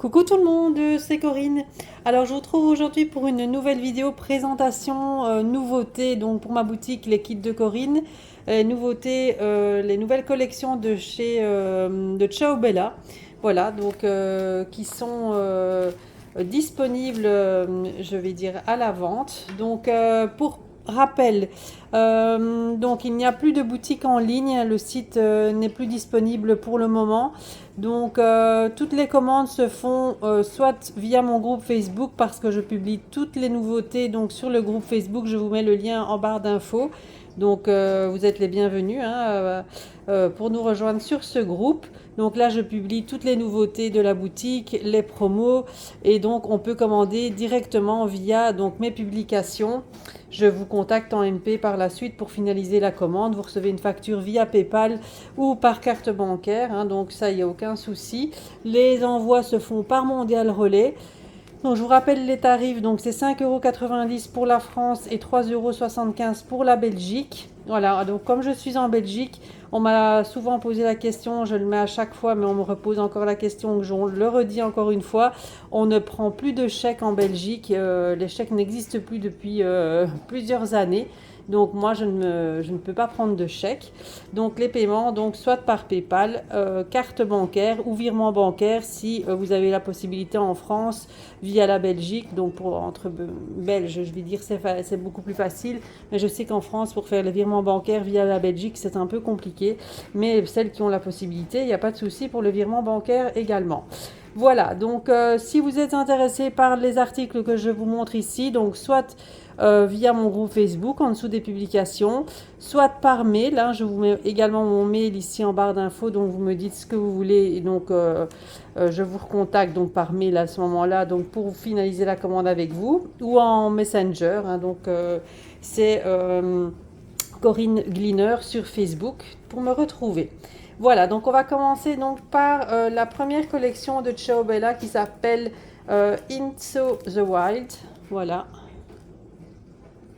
Coucou tout le monde, c'est Corinne. Alors je vous retrouve aujourd'hui pour une nouvelle vidéo présentation nouveauté donc pour ma boutique les kits de Corinne, nouveautés, les nouvelles collections de chez de Ciao Bella. Voilà donc qui sont disponibles, je vais dire à la vente. Donc pour rappel, donc il n'y a plus de boutique en ligne, le site n'est plus disponible pour le moment. Donc toutes les commandes se font soit via mon groupe Facebook parce que je publie toutes les nouveautés donc sur le groupe Facebook, je vous mets le lien en barre d'infos. Donc vous êtes les bienvenus hein, pour nous rejoindre sur ce groupe. Donc là je publie toutes les nouveautés de la boutique, les promos et donc on peut commander directement via donc mes publications. Je vous contacte en MP par la suite pour finaliser la commande. Vous recevez une facture via PayPal ou par carte bancaire. Hein, donc ça, il n'y a aucun souci. Les envois se font par Mondial Relais. Donc je vous rappelle les tarifs. Donc c'est 5,90 € pour la France et 3,75 € pour la Belgique. Voilà, donc comme je suis en Belgique, on m'a souvent posé la question, je le mets à chaque fois, mais on me repose encore la question, je le redis encore une fois, on ne prend plus de chèques en Belgique, les chèques n'existent plus depuis plusieurs années. Donc moi je ne peux pas prendre de chèque. Donc les paiements, donc soit par PayPal, carte bancaire ou virement bancaire si vous avez la possibilité en France via la Belgique. Donc pour entre Belges, je vais dire c'est beaucoup plus facile. Mais je sais qu'en France pour faire les virements bancaires via la Belgique c'est un peu compliqué. Mais celles qui ont la possibilité, il n'y a pas de souci pour le virement bancaire également. Voilà, donc si vous êtes intéressé par les articles que je vous montre ici, donc soit via mon groupe Facebook en dessous des publications, soit par mail, hein, je vous mets également mon mail ici en barre d'infos, donc vous me dites ce que vous voulez et donc je vous recontacte donc par mail à ce moment-là donc pour finaliser la commande avec vous ou en Messenger, hein, donc c'est Corinne Gleaner sur Facebook pour me retrouver. Voilà, donc on va commencer donc par la première collection de Ciao Bella qui s'appelle Into the Wild. Voilà.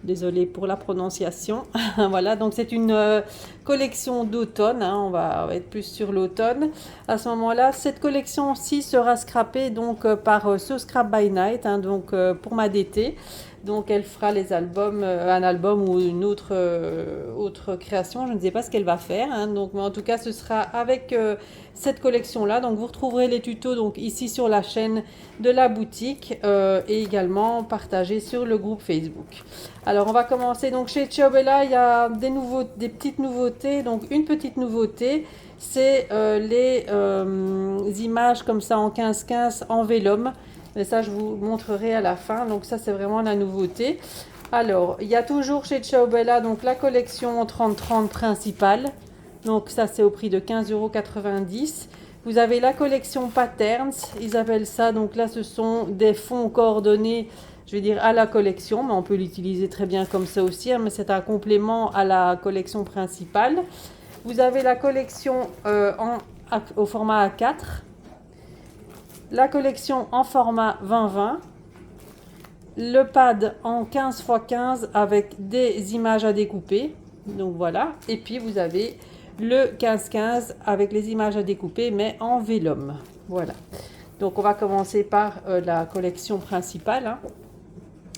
Désolée pour la prononciation. Voilà, donc c'est une collection d'automne. Hein, on va être plus sur l'automne. À ce moment-là, cette collection-ci sera scrappée donc par So Scrap by Night, hein, donc pour ma DT. Donc elle fera les albums, un album ou une autre création. Je ne sais pas ce qu'elle va faire. Hein, donc, mais en tout cas, ce sera avec cette collection-là. Donc vous retrouverez les tutos donc ici sur la chaîne de la boutique et également partagés sur le groupe Facebook. Alors on va commencer donc chez Ciao Bella. Il y a des petites nouveautés. Donc une petite nouveauté, c'est les images comme ça en 15-15 en vélum. Mais ça, je vous montrerai à la fin. Donc ça, c'est vraiment la nouveauté. Alors, il y a toujours chez Ciao Bella donc la collection 30-30 principale. Donc ça, c'est au prix de 15,90 €. Vous avez la collection Patterns. Ils appellent ça. Donc là, ce sont des fonds coordonnés, je vais dire, à la collection. Mais on peut l'utiliser très bien comme ça aussi. Hein, mais c'est un complément à la collection principale. Vous avez la collection au format A4. La collection en format 20-20, le pad en 15x15 avec des images à découper, donc voilà, et puis vous avez le 15-15 avec les images à découper mais en vélum, voilà. Donc on va commencer par la collection principale, hein.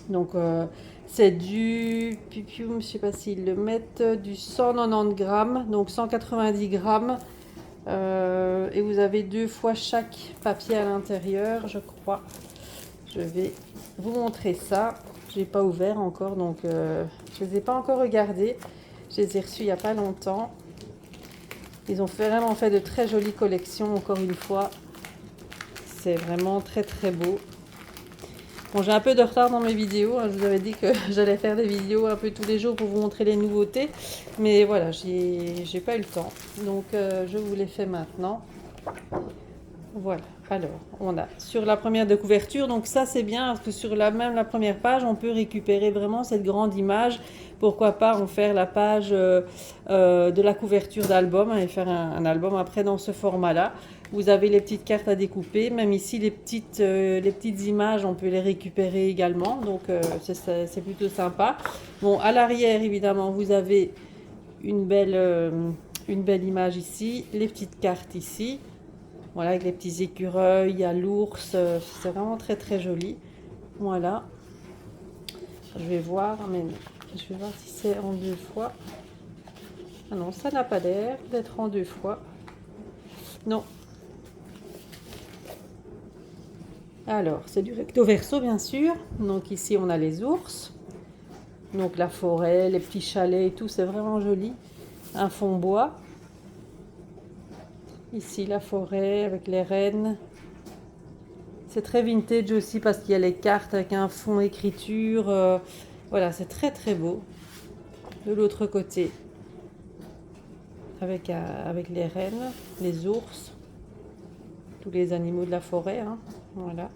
Donc c'est du, je ne sais pas s'ils le mettent, du 190 grammes, donc 190 grammes. Et vous avez 2 fois chaque papier à l'intérieur, je crois. Je vais vous montrer ça. Je n'ai pas ouvert encore, donc je ne les ai pas encore regardés. Je les ai reçus il n'y a pas longtemps. Ils ont vraiment fait de très jolies collections, encore une fois. C'est vraiment très très beau. Bon, j'ai un peu de retard dans mes vidéos. Hein. Je vous avais dit que j'allais faire des vidéos un peu tous les jours pour vous montrer les nouveautés. Mais voilà, j'ai pas eu le temps. Donc, je vous les fais maintenant. Voilà. Alors, on a sur la première de couverture. Donc ça, c'est bien parce que sur même la première page, on peut récupérer vraiment cette grande image. Pourquoi pas en faire la page de la couverture d'album et faire un album après dans ce format-là. Vous avez les petites cartes à découper, même ici les petites images, on peut les récupérer également, donc c'est plutôt sympa. Bon, à l'arrière évidemment, vous avez une belle image ici, les petites cartes ici. Voilà, avec les petits écureuils, il y a l'ours, c'est vraiment très très joli. Voilà, je vais voir, mais je vais voir si c'est en 2 fois. Ah non, ça n'a pas l'air d'être en 2 fois. Non. Alors, c'est du recto verso, bien sûr. Donc ici, on a les ours. Donc la forêt, les petits chalets et tout, c'est vraiment joli. Un fond bois. Ici, la forêt avec les rennes. C'est très vintage aussi parce qu'il y a les cartes avec un fond écriture. Voilà, c'est très très beau. De l'autre côté, avec les rennes, les ours, tous les animaux de la forêt. Hein. Voilà.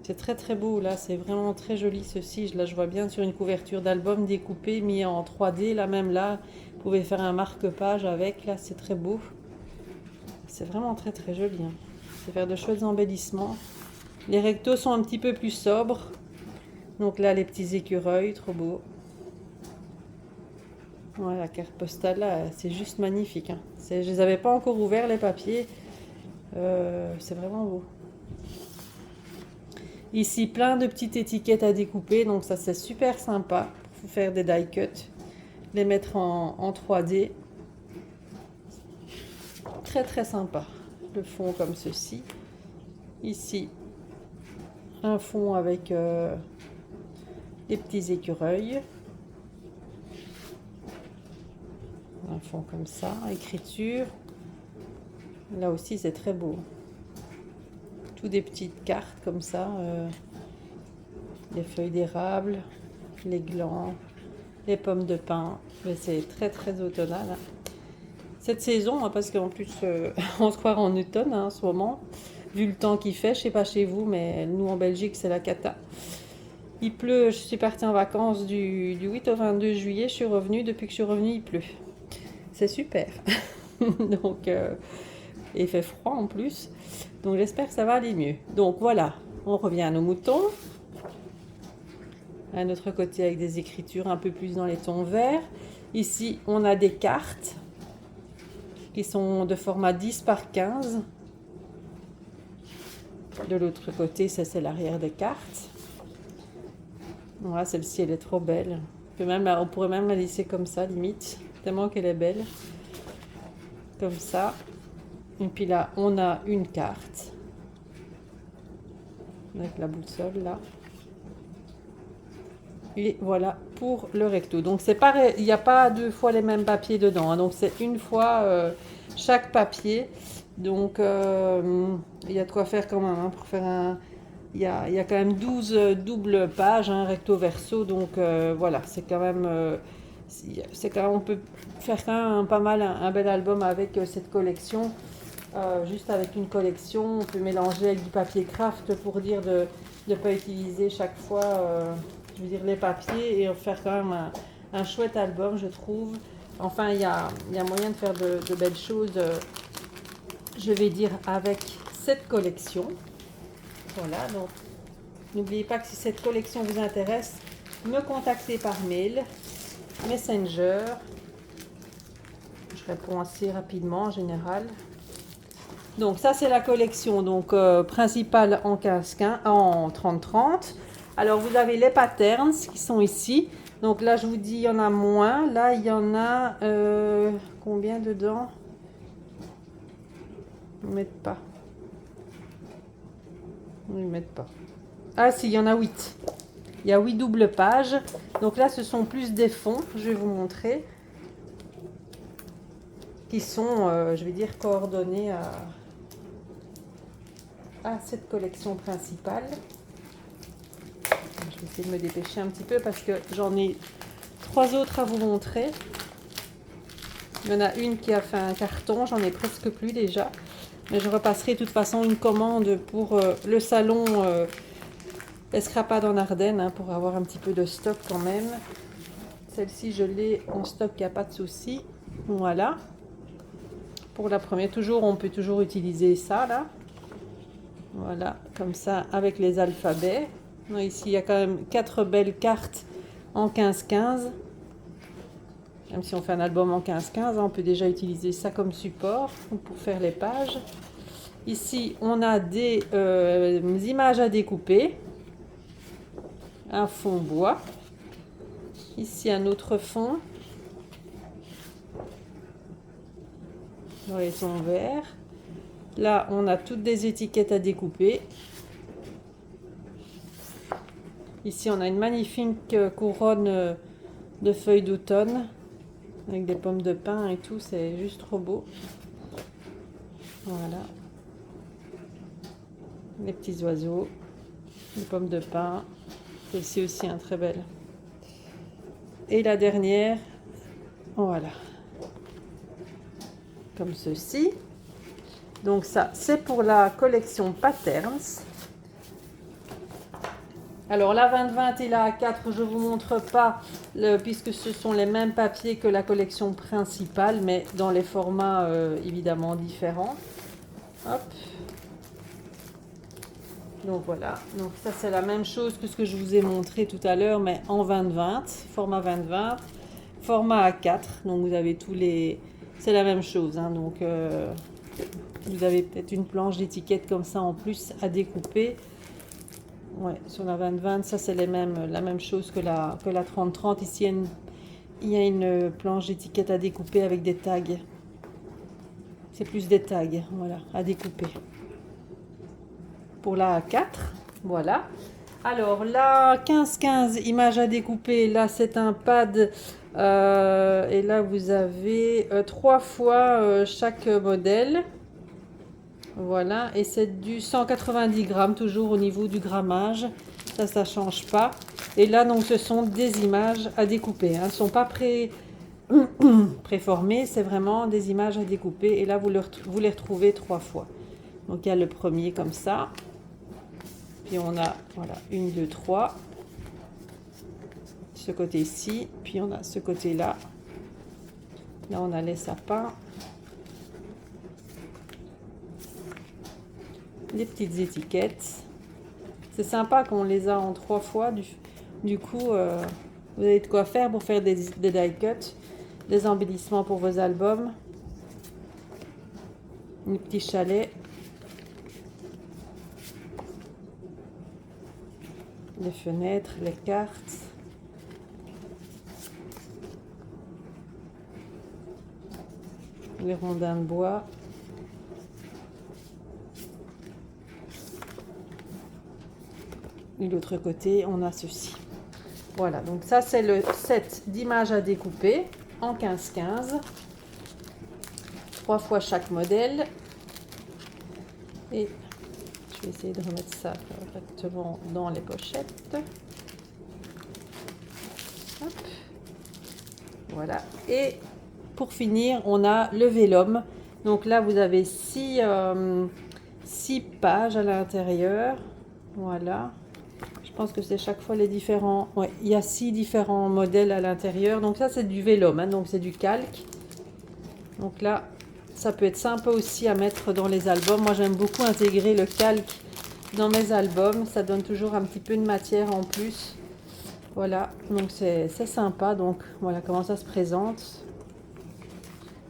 C'est très très beau là, c'est vraiment très joli ceci. Là, je vois bien sur une couverture d'album découpé, mis en 3D. Là même là, vous pouvez faire un marque-page avec. Là, c'est très beau. C'est vraiment très très joli. Hein. C'est faire de chouettes embellissements. Les rectos sont un petit peu plus sobres. Donc là, les petits écureuils, trop beau. Ouais, la carte postale là, c'est juste magnifique. Hein. Je les avais pas encore ouverts les papiers. C'est vraiment beau. Ici, plein de petites étiquettes à découper, donc ça c'est super sympa pour faire des die cuts, les mettre en 3D. Très très sympa. Le fond comme ceci. Ici, un fond avec les petits écureuils. Un fond comme ça, écriture. Là aussi c'est très beau. Des petites cartes comme ça, les feuilles d'érable, les glands, les pommes de pin. Mais c'est très très automnal. Hein. Cette saison, hein, parce qu'en plus on se croit en automne hein, en ce moment, vu le temps qu'il fait, je sais pas chez vous, mais nous en Belgique c'est la cata. Il pleut, je suis partie en vacances du 8 au 22 juillet, je suis revenue, depuis que je suis revenue il pleut. C'est super. Donc il fait froid en plus. Donc j'espère que ça va aller mieux. Donc voilà, on revient à nos moutons. À notre côté avec des écritures un peu plus dans les tons verts. Ici, on a des cartes qui sont de format 10 par 15. De l'autre côté, ça c'est l'arrière des cartes. Voilà, celle-ci elle est trop belle. On pourrait même la laisser comme ça, limite, tellement qu'elle est belle. Comme ça. Et puis là, on a une carte. Avec la boussole là. Et voilà pour le recto. Donc c'est pareil, il n'y a pas 2 fois les mêmes papiers dedans. Hein, donc c'est une fois chaque papier. Donc il y a de quoi faire quand même. Hein, pour faire un... il y a quand même 12 doubles pages, hein, recto verso. Donc voilà, c'est quand même... on peut faire quand même pas mal un bel album avec cette collection. Juste avec une collection, on peut mélanger avec du papier craft pour dire de ne pas utiliser chaque fois je veux dire les papiers et faire quand même un chouette album je trouve. Enfin il y a moyen de faire de belles choses je vais dire avec cette collection. Voilà, donc n'oubliez pas que si cette collection vous intéresse, me contactez par mail, Messenger. Je réponds assez rapidement en général. Donc ça c'est la collection donc principale en 15-15, en 30-30. Alors vous avez les patterns qui sont ici. Donc là je vous dis il y en a moins. Là il y en a combien dedans? Ils ne mettent pas. Ils ne mettent pas. Ah si, il y en a 8. Il y a 8 doubles pages. Donc là ce sont plus des fonds. Je vais vous montrer. Qui sont, je vais dire, coordonnés à cette collection principale. Je vais essayer de me dépêcher un petit peu parce que j'en ai 3 autres à vous montrer. Il y en a une qui a fait un carton, j'en ai presque plus déjà. Mais je repasserai de toute façon une commande pour le salon Escrapade en Ardennes hein, pour avoir un petit peu de stock quand même. Celle-ci, je l'ai en stock, il n'y a pas de souci. Voilà. Pour la première, on peut toujours utiliser ça là. Voilà, comme ça, avec les alphabets. Ici, il y a quand même 4 belles cartes en 15-15. Même si on fait un album en 15-15, on peut déjà utiliser ça comme support pour faire les pages. Ici, on a des images à découper. Un fond bois. Ici, un autre fond. Dans les tons verts. Là, on a toutes des étiquettes à découper. Ici, on a une magnifique couronne de feuilles d'automne avec des pommes de pin et tout. C'est juste trop beau. Voilà. Les petits oiseaux, les pommes de pin. Celle-ci aussi, un très belle. Et la dernière, voilà. Comme ceci. Donc ça, c'est pour la collection Patterns. Alors la 20-20 et la A4, je ne vous montre pas puisque ce sont les mêmes papiers que la collection principale, mais dans les formats évidemment différents. Hop. Donc voilà, donc ça c'est la même chose que ce que je vous ai montré tout à l'heure, mais en 20-20, format 20-20, format A4. Donc vous avez tous les... C'est la même chose, hein, donc vous avez peut-être une planche d'étiquette comme ça en plus à découper. Ouais, sur la 20-20, ça c'est la même chose que la 30-30. Ici, il y a une planche d'étiquette à découper avec des tags. C'est plus des tags, voilà, à découper. Pour la A4, voilà. Alors, la 15-15, image à découper, là c'est un pad. Et là, vous avez 3 fois chaque modèle. Voilà, et c'est du 190 grammes, toujours au niveau du grammage. Ça change pas. Et là, donc, ce sont des images à découper. Elles ne sont pas préformées, c'est vraiment des images à découper. Et là, vous les retrouvez 3 fois. Donc, il y a le premier comme ça. Puis, on a, voilà, 1, 2, 3. Ce côté-ci. Puis, on a ce côté-là. Là, on a les sapins. Les petites étiquettes. C'est sympa qu'on les a en 3 fois. Du coup, vous avez de quoi faire pour faire des die cuts, des embellissements pour vos albums. Les petits chalets. Les fenêtres, les cartes. Les rondins de bois. Et de l'autre côté, on a ceci. Voilà, donc ça c'est le set d'images à découper en 15-15. 3 fois chaque modèle. Et je vais essayer de remettre ça correctement dans les pochettes. Hop. Voilà. Et pour finir, on a le vélum. Donc là, vous avez 6 pages à l'intérieur. Voilà. Je pense que c'est chaque fois les différents... Ouais, il y a 6 différents modèles à l'intérieur. Donc ça, c'est du vélum, hein, donc c'est du calque. Donc là, ça peut être sympa aussi à mettre dans les albums. Moi, j'aime beaucoup intégrer le calque dans mes albums. Ça donne toujours un petit peu de matière en plus. Voilà, donc c'est sympa. Donc voilà comment ça se présente.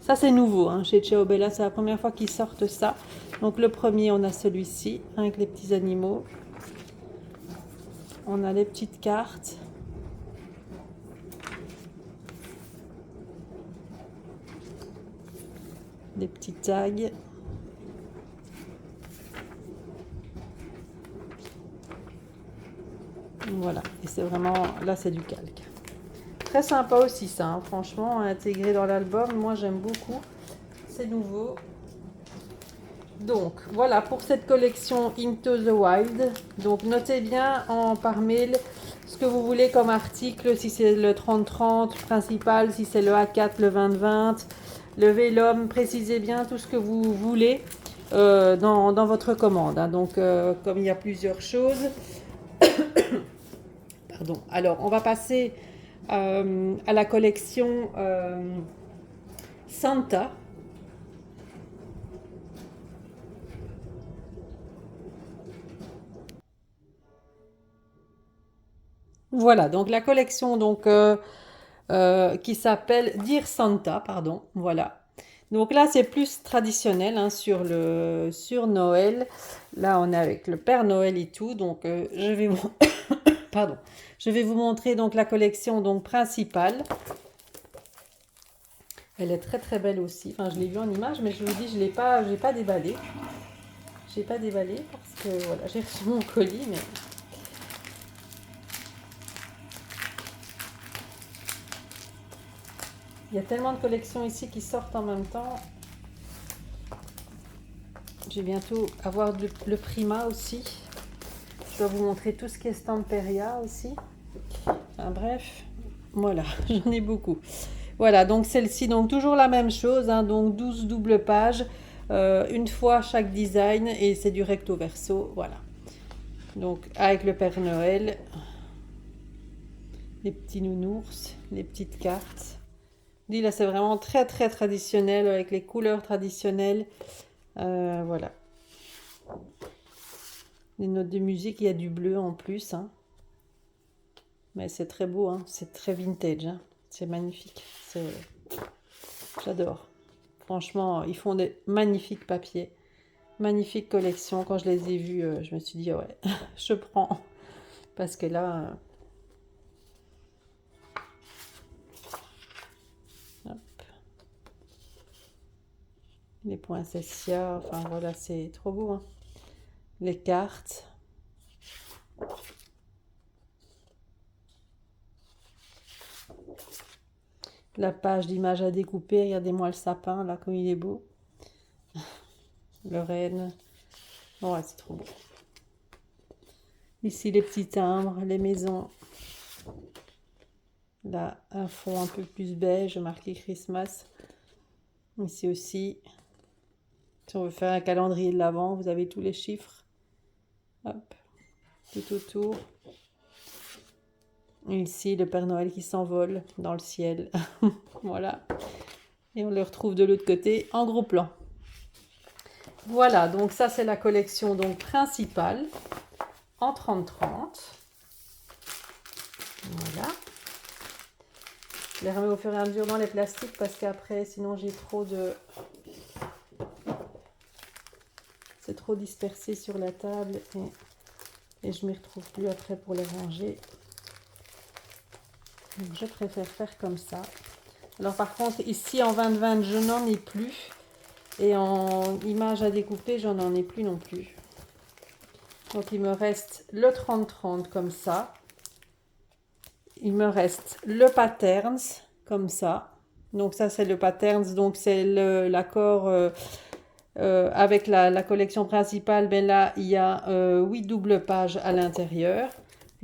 Ça, c'est nouveau, hein, chez Ciao Bella. C'est la première fois qu'ils sortent ça. Donc le premier, on a celui-ci avec les petits animaux. On a les petites cartes. Des petits tags. Voilà, et c'est vraiment, là c'est du calque. Très sympa aussi ça, hein, franchement, à intégrer dans l'album, moi j'aime beaucoup. C'est nouveau. Donc voilà pour cette collection Into the Wild. Donc notez bien par mail ce que vous voulez comme article, si c'est le 30-30 principal, si c'est le A4, le 20-20, le vélum, précisez bien tout ce que vous voulez dans votre commande, hein. Donc comme il y a plusieurs choses, pardon, alors on va passer à la collection Santa. Voilà, donc la collection donc qui s'appelle Dear Santa, pardon, voilà. Donc là, c'est plus traditionnel hein, sur Noël. Là, on est avec le Père Noël et tout. Donc, je vais vous, pardon, je vais vous montrer donc la collection donc principale. Elle est très très belle aussi. Enfin, je l'ai vue en image, mais je vous dis, je l'ai pas déballé. J'ai pas déballé parce que voilà, j'ai reçu mon colis, mais il y a tellement de collections ici qui sortent en même temps. Je vais bientôt avoir le Prima aussi. Je dois vous montrer tout ce qui est Stamperia aussi. Enfin, bref, voilà, j'en ai beaucoup. Voilà, donc celle-ci, donc toujours la même chose, hein, donc 12 doubles pages, une fois chaque design et c'est du recto verso, voilà. Donc avec le Père Noël, les petits nounours, les petites cartes. Dit là, c'est vraiment très très traditionnel avec les couleurs traditionnelles. Voilà. Les notes de musique, il y a du bleu en plus. Hein. Mais c'est très beau, hein. C'est très vintage. Hein. C'est magnifique. J'adore. Franchement, ils font des magnifiques papiers. Magnifique collection. Quand je les ai vus, je me suis dit, ouais, je prends. Parce que là... hop. Les poinsettias, enfin voilà, c'est trop beau. Hein. Les cartes. La page d'images à découper, regardez-moi le sapin, là, comme il est beau. Le renne. Ouais, c'est trop beau. Ici, les petits timbres, les maisons. Là, un fond un peu plus beige, marqué Christmas. Ici aussi. Si on veut faire un calendrier de l'Avent, vous avez tous les chiffres. Hop, tout autour. Ici, le Père Noël qui s'envole dans le ciel. Voilà. Et on le retrouve de l'autre côté en gros plan. Voilà, donc ça c'est la collection donc principale en 30-30. Voilà. Je les remets au fur et à mesure dans les plastiques parce qu'après, sinon j'ai trop de... C'est trop dispersé sur la table et je ne m'y retrouve plus après pour les ranger. Donc je préfère faire comme ça. Alors par contre, ici en 20-20, je n'en ai plus. Et en images à découper, j'en en ai plus non plus. Donc il me reste le 30-30 comme ça. Il me reste le patterns comme ça. Donc ça c'est le patterns, donc c'est l'accord avec la collection principale. Ben là il y a 8 doubles pages à l'intérieur.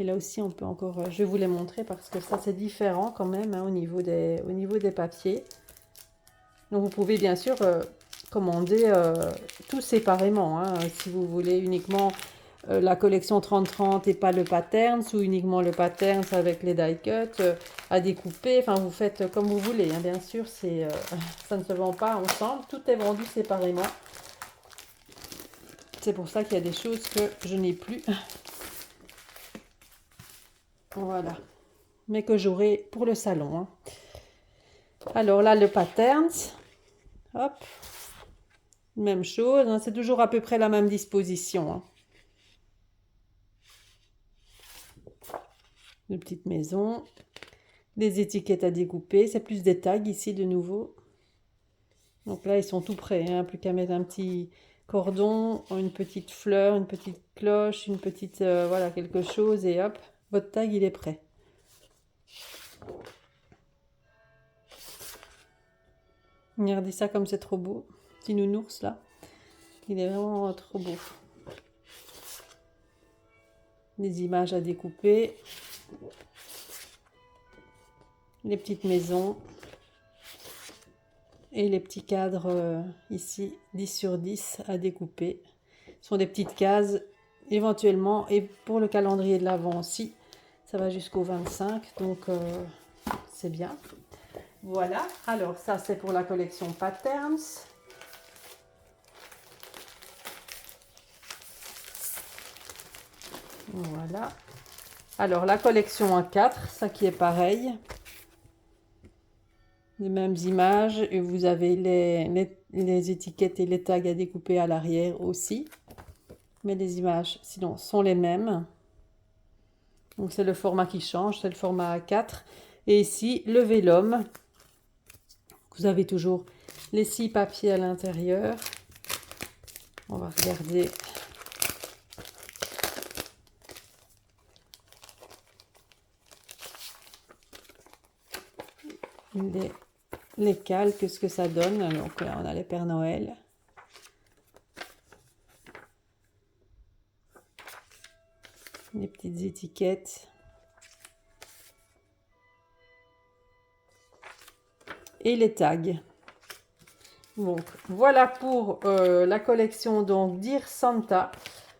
Et là aussi on peut encore, je vais vous les montrer parce que ça c'est différent quand même hein, au niveau des papiers. Donc vous pouvez bien sûr commander tout séparément. Hein, si vous voulez uniquement la collection 30-30 et pas le patterns ou uniquement le patterns avec les die cuts à découper. Enfin, vous faites comme vous voulez. Hein, bien sûr, ça ne se vend pas ensemble. Tout est vendu séparément. C'est pour ça qu'il y a des choses que je n'ai plus. Voilà. Mais que j'aurai pour le salon. Hein. Alors là, le patterns. Hop. Même chose. Hein, c'est toujours à peu près la même disposition. Hein. Une petite maison. Des étiquettes à découper. C'est plus des tags ici de nouveau. Donc là, ils sont tout prêts. Hein, plus qu'à mettre un petit cordon, une petite fleur, une petite cloche, une petite... voilà, quelque chose. Et hop, votre tag, il est prêt. Regardez ça comme c'est trop beau. Petit nounours là. Il est vraiment trop beau. Des images à découper. Les petites maisons. Et les petits cadres ici, 10 sur 10 à découper. Ce sont des petites cases éventuellement. Et pour le calendrier de l'Avent aussi, ça va jusqu'au 25. Donc c'est bien. Voilà, alors ça c'est pour la collection Patterns. Voilà. Alors la collection A4, ça qui est pareil. les mêmes images et vous avez les étiquettes et les tags à découper à l'arrière aussi. Mais les images, sinon, sont les mêmes. Donc, c'est le format qui change, c'est le format A4. Et ici, le vélum. Vous avez toujours les 6 papiers à l'intérieur. On va regarder. Les calques, ce que ça donne. Donc là, on a les Pères Noël. Les petites étiquettes. Et les tags. Donc voilà pour la collection donc Dear Santa.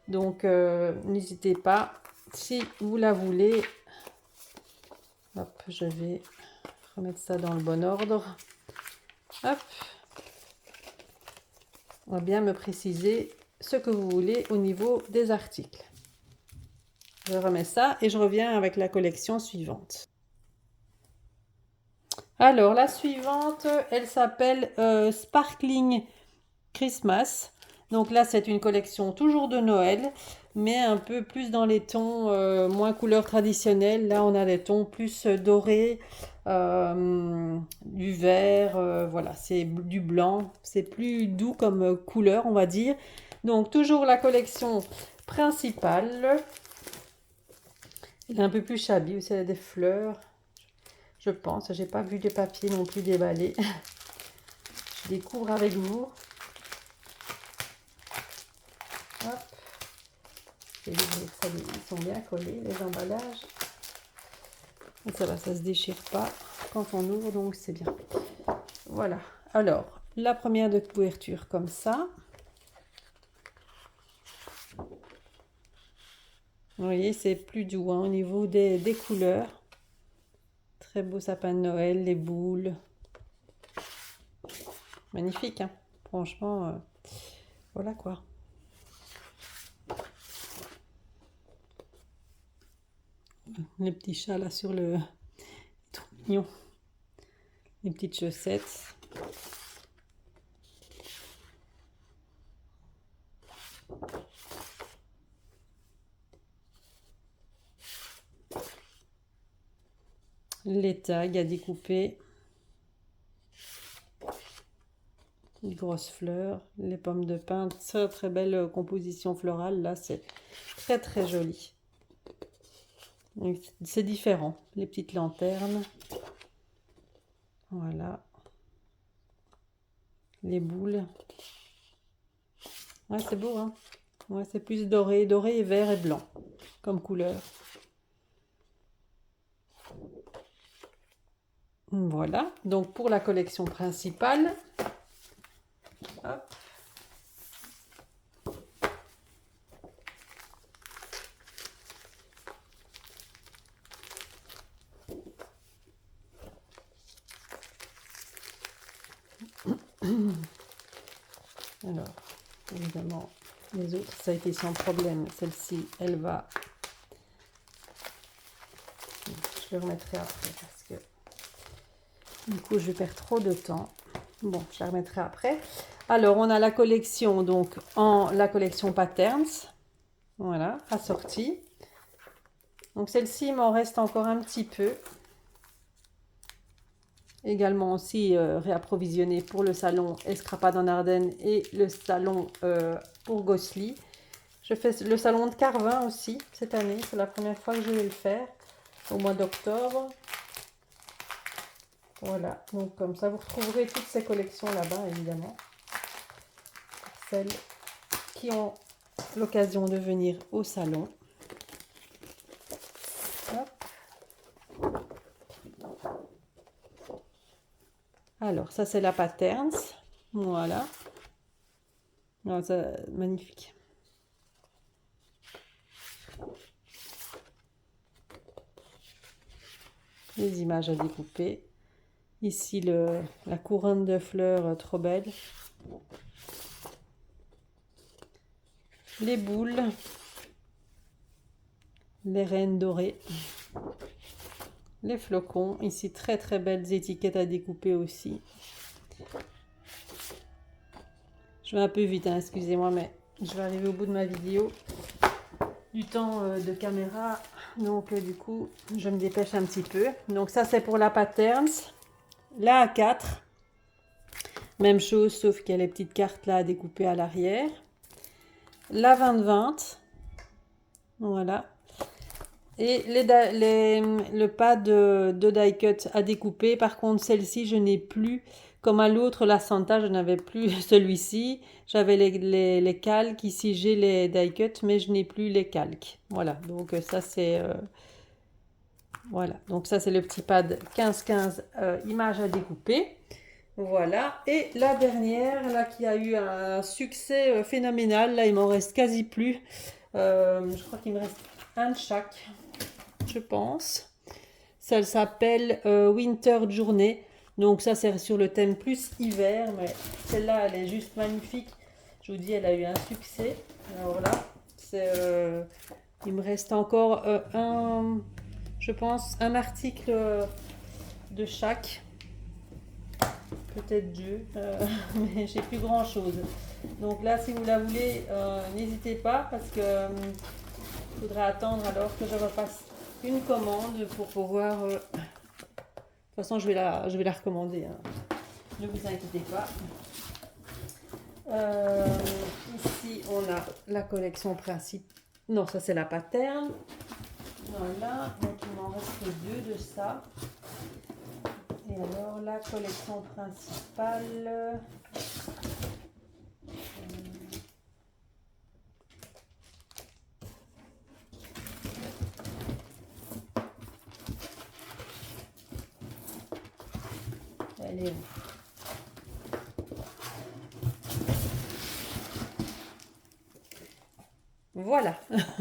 Donc n'hésitez pas si vous la voulez. Hop, je vais remettre ça dans le bon ordre. Hop. On va bien me préciser ce que vous voulez au niveau des articles. Je remets ça et je reviens avec la collection suivante. Alors, la suivante, elle s'appelle Sparkling Christmas. Donc là, c'est une collection toujours de Noël, mais un peu plus dans les tons moins couleurs traditionnelles. Là, on a des tons plus dorés, du vert, voilà, c'est du blanc. C'est plus doux comme couleur, on va dire. Donc, toujours la collection principale. Elle est un peu plus shabby, aussi elle a des fleurs, je pense. J'ai pas vu de papier non plus déballé. Je découvre avec vous. Hop. Je vais ouvrir ça, ils sont bien collés, les emballages. Et ça va, ça se déchire pas quand on ouvre, donc c'est bien. Voilà. Alors, la première de couverture comme ça. Vous voyez, c'est plus doux hein, au niveau des couleurs. Très beau sapin de Noël, les boules. Magnifique, hein. Franchement, voilà quoi. Les petits chats là sur le... Trop mignon. Les petites chaussettes. Les tags à découper. Les grosses fleurs. Les pommes de pin. Très très belle composition florale. Là, c'est très très joli. C'est différent. Les petites lanternes. Voilà. Les boules. Ouais, c'est beau, hein. Ouais, c'est plus doré. Doré et vert et blanc comme couleur. Voilà. Donc, pour la collection principale. Hop. Alors, évidemment, les autres, ça a été sans problème. Celle-ci, elle va... Je le remettrai après parce que du coup, je perds trop de temps. Bon, je la remettrai après. Alors, on a la collection, donc, la collection Patterns. Voilà, assortie. Donc, celle-ci, il m'en reste encore un petit peu. Également aussi réapprovisionné pour le salon Escrapade en Ardennes et le salon pour Gosselies. Je fais le salon de Carvin aussi cette année. C'est la première fois que je vais le faire au mois d'octobre. Voilà, donc comme ça vous retrouverez toutes ces collections là-bas évidemment. Celles qui ont l'occasion de venir au salon. Hop. Alors, ça c'est la Patterns. Voilà. Oh, ça, magnifique. Les images à découper. Ici, la couronne de fleurs trop belle. Les boules. Les reines dorées. les flocons. Ici, très très belles étiquettes à découper aussi. Je vais un peu vite, hein, excusez-moi, mais je vais arriver au bout de ma vidéo. Du temps de caméra, donc du coup, je me dépêche un petit peu. Donc ça, c'est pour la Patterns. La A4, même chose, sauf qu'il y a les petites cartes là à découper à l'arrière. La 20-20, voilà. Et le pad de die cut à découper. Par contre, celle-ci, je n'ai plus. Comme à l'autre, la Santa, je n'avais plus celui-ci. J'avais les calques. Ici, j'ai les die cut, mais je n'ai plus les calques. Voilà, donc ça, c'est... voilà, donc ça, c'est le petit pad 15-15 images à découper. Voilà, et la dernière, là, qui a eu un succès phénoménal. Là, il m'en reste quasi plus. Je crois qu'il me reste un de chaque, je pense. Ça s'appelle Winter Journée. Donc ça, c'est sur le thème plus hiver. Mais celle-là, elle est juste magnifique. Je vous dis, elle a eu un succès. Alors là, il me reste encore je pense, un article de chaque. Peut-être deux, mais j'ai plus grand chose. Donc là, si vous la voulez, n'hésitez pas parce que il faudra attendre alors que je repasse une commande pour pouvoir. De toute façon, je vais la recommander. Hein. Ne vous inquiétez pas. Ici, on a la collection principale. Non, ça c'est la Pattern. Voilà, donc il m'en reste deux de ça. Et alors la collection principale. Elle est où? Voilà,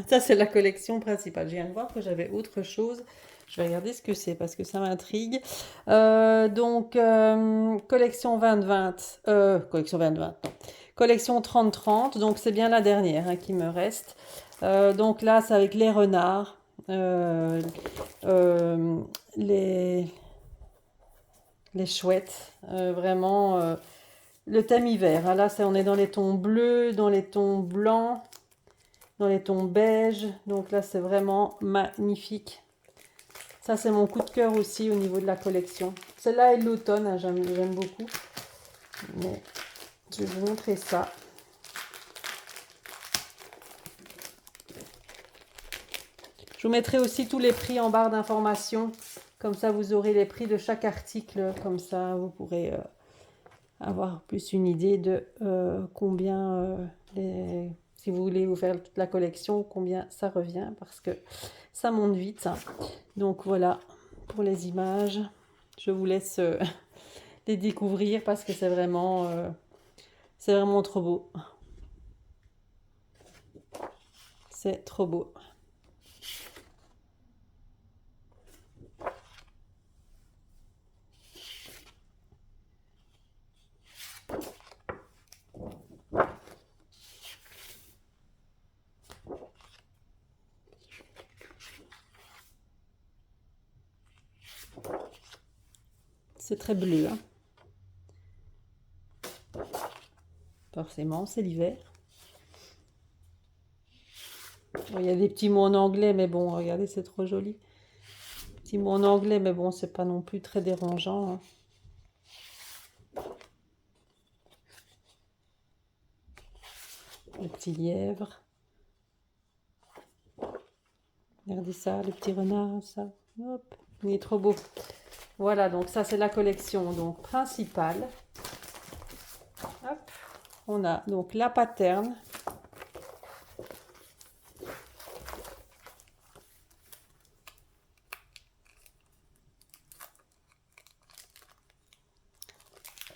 ça c'est la collection principale. Je viens de voir que j'avais autre chose. Je vais regarder ce que c'est parce que ça m'intrigue. Collection 20-20. Collection 20-20. Non. Collection 30-30. Donc c'est bien la dernière qui me reste. Donc là, c'est avec les renards. Les chouettes. Vraiment, le thème hiver. Là, on est dans les tons bleus, dans les tons blancs, dans les tons beige. Donc là, c'est vraiment magnifique. Ça, c'est mon coup de cœur aussi au niveau de la collection. Celle-là est de l'automne, hein, j'aime beaucoup. Mais je vais vous montrer ça. Je vous mettrai aussi tous les prix en barre d'informations. Comme ça, vous aurez les prix de chaque article. Comme ça, vous pourrez avoir plus une idée de combien, si vous voulez vous faire toute la collection, combien ça revient. Parce que ça monte vite. Hein. Donc voilà, pour les images, je vous laisse les découvrir parce que c'est vraiment trop beau. C'est trop beau. C'est très bleu. Hein. Forcément, c'est l'hiver. Bon, il y a des petits mots en anglais, mais bon, regardez, c'est trop joli. Petits mots en anglais, mais bon, c'est pas non plus très dérangeant. Hein. Le petit lièvre. Regardez ça, le petit renard, ça. Hop, il est trop beau. Voilà, donc ça c'est la collection donc principale. Hop, on a donc la Pattern.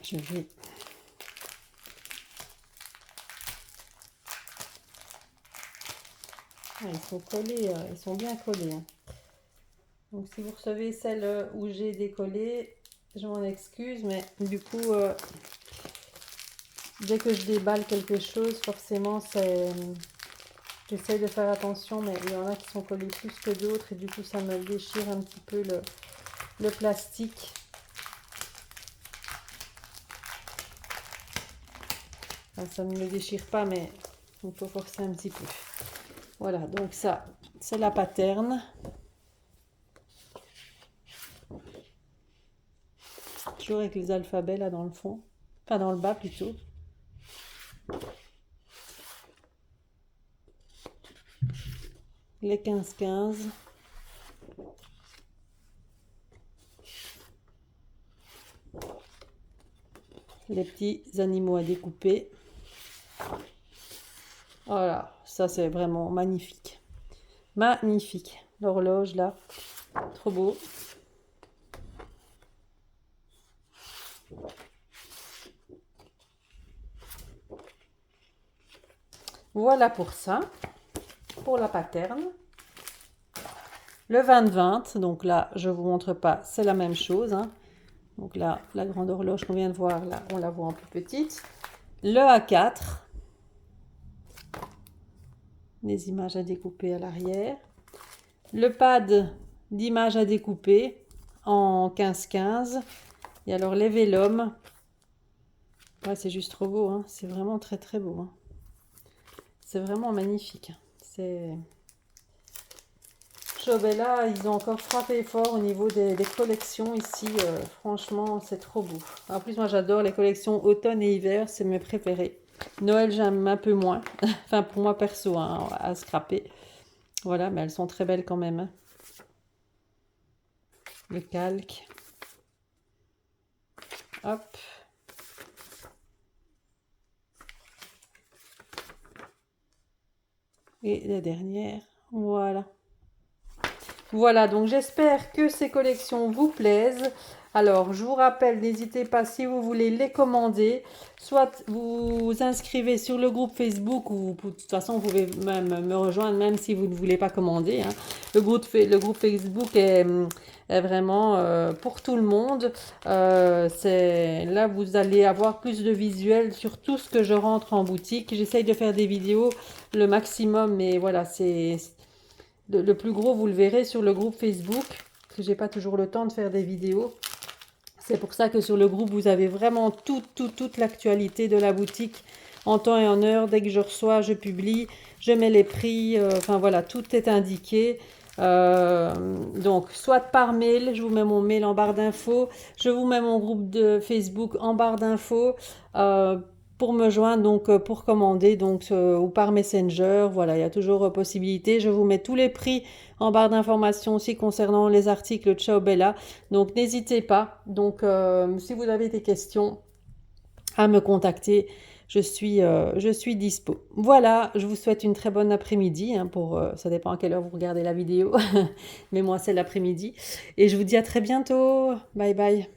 Je vais ils sont collés, ils sont bien collés. Hein. Donc si vous recevez celle où j'ai décollé, je m'en excuse, mais du coup, dès que je déballe quelque chose, forcément, j'essaie de faire attention, mais il y en a qui sont collés plus que d'autres, et du coup, ça me déchire un petit peu le plastique. Enfin, ça ne me déchire pas, mais il faut forcer un petit peu. Voilà, donc ça, c'est la paterne. Toujours avec les alphabets là dans le fond. Enfin, dans le bas plutôt. Les 15-15. Les petits animaux à découper. Voilà, ça c'est vraiment magnifique. Magnifique. L'horloge là, trop beau. Voilà pour ça, pour la paterne. Le 20-20, donc là, je ne vous montre pas, c'est la même chose. Hein. Donc là, la grande horloge qu'on vient de voir, là, on la voit en plus petite. Le A4, les images à découper à l'arrière. Le pad d'images à découper en 15-15. Et alors les vélums, ouais, c'est juste trop beau, hein. C'est vraiment très très beau. Hein. C'est vraiment magnifique. C'est... Chobella, ils ont encore frappé fort au niveau des collections ici. Franchement, c'est trop beau. En plus, moi, j'adore les collections automne et hiver. C'est mes préférés. Noël, j'aime un peu moins. Enfin, pour moi, perso, hein, à scraper. Voilà, mais elles sont très belles quand même. Hein. Le calque. Hop. Et la dernière. Voilà. Voilà, donc j'espère que ces collections vous plaisent. Alors, je vous rappelle, n'hésitez pas si vous voulez les commander, soit vous inscrivez sur le groupe Facebook ou de toute façon, vous pouvez même me rejoindre même si vous ne voulez pas commander. Hein. Le groupe Facebook est vraiment pour tout le monde. Là, vous allez avoir plus de visuels sur tout ce que je rentre en boutique. J'essaye de faire des vidéos le maximum, mais voilà, c'est... Le plus gros, vous le verrez sur le groupe Facebook, parce que j'ai pas toujours le temps de faire des vidéos. C'est pour ça que sur le groupe, vous avez vraiment toute l'actualité de la boutique en temps et en heure. Dès que je reçois, je publie, je mets les prix, enfin voilà, tout est indiqué. Donc, soit par mail, je vous mets mon mail en barre d'infos, je vous mets mon groupe de Facebook en barre d'infos. Pour me joindre, donc pour commander, donc ou par Messenger, voilà, il y a toujours possibilité. Je vous mets tous les prix en barre d'informations aussi concernant les articles Ciao Bella. Donc n'hésitez pas. Donc si vous avez des questions, à me contacter. Je suis dispo. Voilà, je vous souhaite une très bonne après-midi. Hein, ça dépend à quelle heure vous regardez la vidéo, mais moi c'est l'après-midi. Et je vous dis à très bientôt. Bye bye.